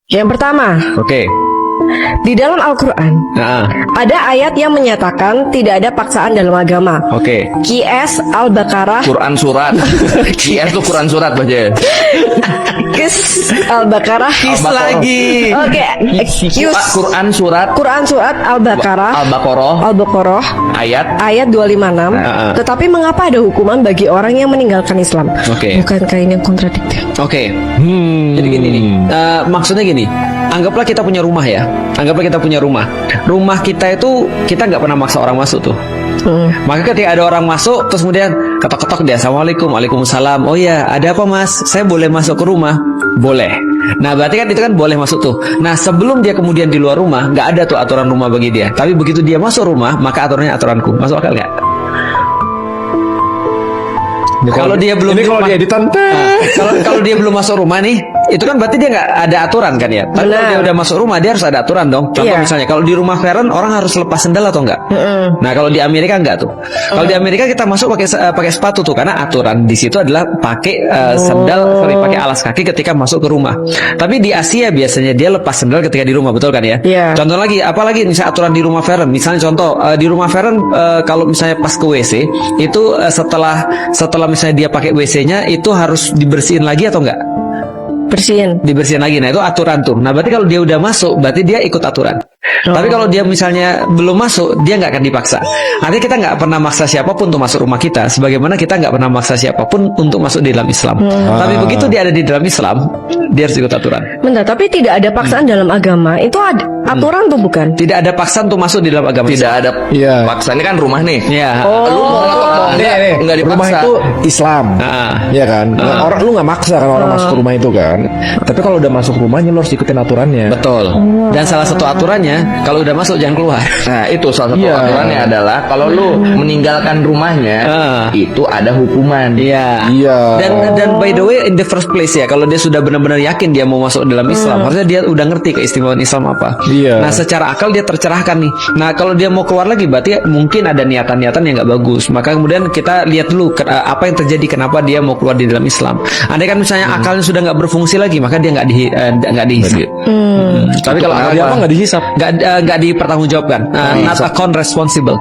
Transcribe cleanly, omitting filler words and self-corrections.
Yang pertama, Oke. di dalam Al-Quran Nah, ada ayat yang menyatakan tidak ada paksaan dalam agama. oke. QS Al-Baqarah. Quran surat. QS tuh Quran surat baca. QS Al-Baqarah. Kis Al-Baqarah. lagi. Oke, QS Quran surat Quran surat Al-Baqarah. Al-Baqarah Al-Baqarah ayat. ayat 256. Tetapi mengapa ada hukuman bagi orang yang meninggalkan Islam? Oke. Bukankah ini yang kontradiktif? Oke. Jadi gini nih. Maksudnya gini. Anggaplah kita punya rumah ya. Anggaplah kita punya rumah. Rumah kita itu kita nggak pernah maksa orang masuk tuh. Maka ketika ada orang masuk, terus kemudian ketok-ketok dia, Assalamualaikum, Waalaikumsalam. Oh ya, ada apa mas? Saya boleh masuk ke rumah? Boleh. Nah berarti kan itu kan boleh masuk tuh. Nah sebelum dia kemudian di luar rumah, nggak ada tuh aturan rumah bagi dia. Tapi begitu dia masuk rumah, maka aturannya aturanku. Masuk akal nggak? Kalau dia belum ini di kalau rumah- dia ditante. Kalau dia belum masuk rumah nih, itu kan berarti dia nggak ada aturan kan ya. Tapi kalau Benar. dia udah masuk rumah, dia harus ada aturan dong. Contoh Iya. misalnya, kalau di rumah Feren orang harus lepas sendal atau enggak? Nah kalau di Amerika enggak tuh. Kalau di Amerika kita masuk pakai sepatu tuh, karena aturan di situ adalah pakai sendal, pakai alas kaki ketika masuk ke rumah. Tapi di Asia biasanya dia lepas sendal ketika di rumah, betul kan ya? Iya. Contoh lagi, apalagi misalnya aturan di rumah Feren. Misalnya contoh di rumah Feren kalau misalnya pas ke WC itu setelah misalnya dia pakai WC-nya itu harus dibersihin lagi atau enggak? Bersihin. Dibersihin lagi. Nah itu aturan tuh. Nah berarti kalau dia udah masuk, berarti dia ikut aturan. Tapi kalau dia misalnya belum masuk, dia nggak akan dipaksa. Artinya kita nggak pernah maksa siapapun untuk masuk rumah kita, sebagaimana kita nggak pernah maksa siapapun untuk masuk di dalam Islam. Tapi begitu dia ada di dalam Islam, dia harus ikut aturan. Bentar, tapi tidak ada paksaan dalam agama. Itu ada aturan tuh bukan? Tidak ada paksaan untuk masuk di dalam agama Tidak Islam. ada Iya. paksa. Ini kan rumah nih. Ya. Lu mau ngetok mau enggak Rumah dipaksa. itu Islam, ya kan? Orang lu nggak maksa kan orang masuk ke rumah itu kan. Tapi kalau udah masuk rumahnya lu harus ikutin aturannya. Betul. Dan salah satu aturannya, kalau udah masuk jangan keluar. Nah itu salah satu Iya. aturannya adalah kalau lu meninggalkan rumahnya itu ada hukuman. Iya. Iya. Dan by the way, in the first place ya, kalau dia sudah benar-benar yakin dia mau masuk dalam Islam, harusnya dia udah ngerti keistimewaan Islam apa. Iya. Nah, secara akal dia tercerahkan nih. Nah, kalau dia mau keluar lagi, berarti mungkin ada niatan-niatan yang nggak bagus. Maka kemudian kita lihat dulu apa yang terjadi, kenapa dia mau keluar di dalam Islam. Andai kan misalnya akalnya sudah nggak berfungsi lagi, maka dia nggak dihisap. Tapi kalau Dia apa nggak dihisap? nggak dipertanggungjawabkan, not account responsible.